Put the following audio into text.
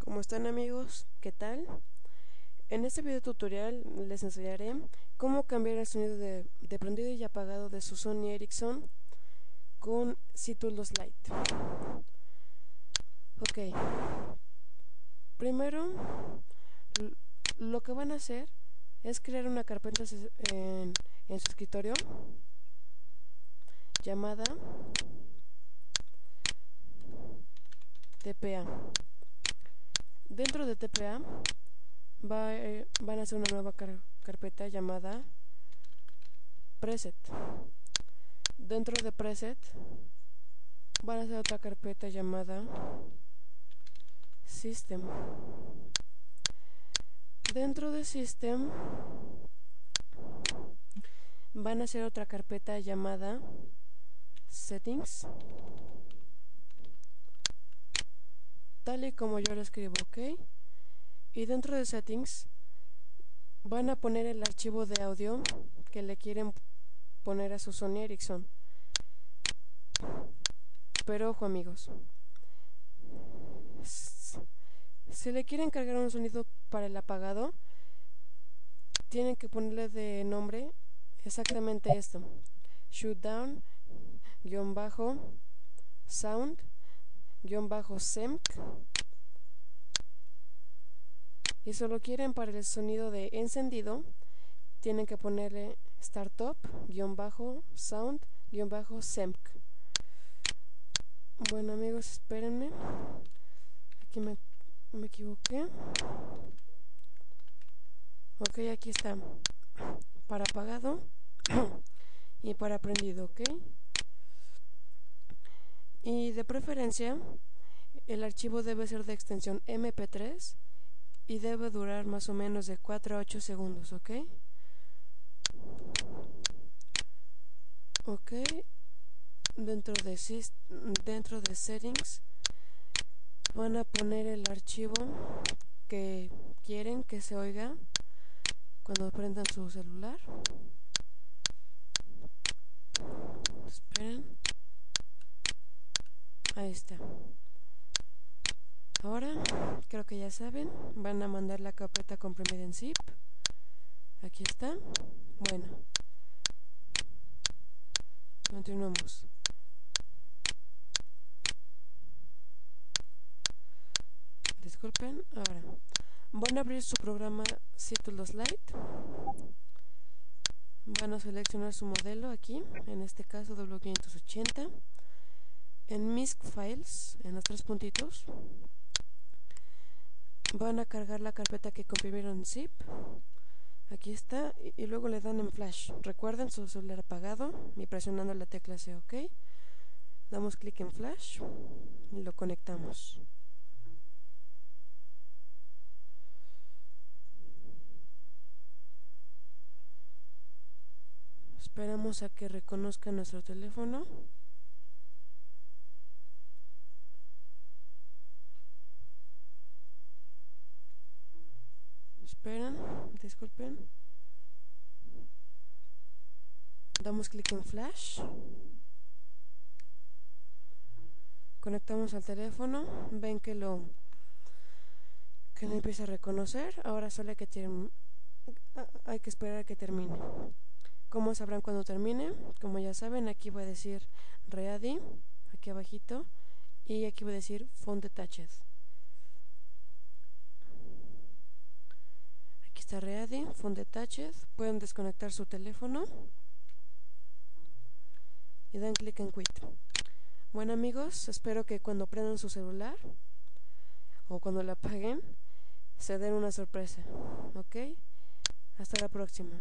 ¿Cómo están, amigos? ¿Qué tal? En este video tutorial les enseñaré cómo cambiar el sonido de prendido y apagado de su Sony Ericsson con C-Tools Lite. Ok, primero lo que van a hacer es crear una carpeta en su escritorio llamada TPA. Dentro de TPA van a hacer una nueva carpeta llamada Preset. Dentro de Preset van a hacer otra carpeta llamada System. Dentro de System van a hacer otra carpeta llamada Settings, tal y como yo lo escribo, ok. Y dentro de Settings van a poner el archivo de audio que le quieren poner a su Sony Ericsson. Pero ojo, amigos, si le quieren cargar un sonido para el apagado, tienen que ponerle de nombre exactamente esto: shutdown-sound-semc. Y si lo quieren para el sonido de encendido, tienen que ponerle startup-sound-semc. Bueno, amigos, espérenme, aquí me equivoqué. Ok, aquí está, para apagado y para prendido, ok. Y de preferencia el archivo debe ser de extensión MP3 y debe durar más o menos de 4 a 8 segundos, ok. Ok, dentro de Settings van a poner el archivo que quieren que se oiga cuando prendan su celular. Esperen, ahí está. Ahora creo que ya saben, van a mandar la carpeta comprimida en zip. Aquí está. Bueno, continuamos. Disculpen, ahora van a abrir su programa C-Tools Lite. Van a seleccionar su modelo aquí, en este caso W580. En MISC Files, en los tres puntitos, van a cargar la carpeta que comprimieron en zip. Aquí está, y luego le dan en flash. Recuerden su celular apagado y presionando la tecla C, ok. Damos clic en flash y lo conectamos. Esperamos a que reconozca nuestro teléfono. Esperen, disculpen. Damos clic en flash. Conectamos al teléfono. Ven que lo empieza a reconocer. Ahora solo hay que esperar a que termine. ¿Cómo sabrán cuando termine? Como ya saben, aquí voy a decir Ready, aquí abajito, y aquí voy a decir Phone Detached. Aquí está Ready, Phone Detached. Pueden desconectar su teléfono y dan clic en Quit. Bueno, amigos, espero que cuando prendan su celular o cuando la apaguen se den una sorpresa, ¿ok? Hasta la próxima.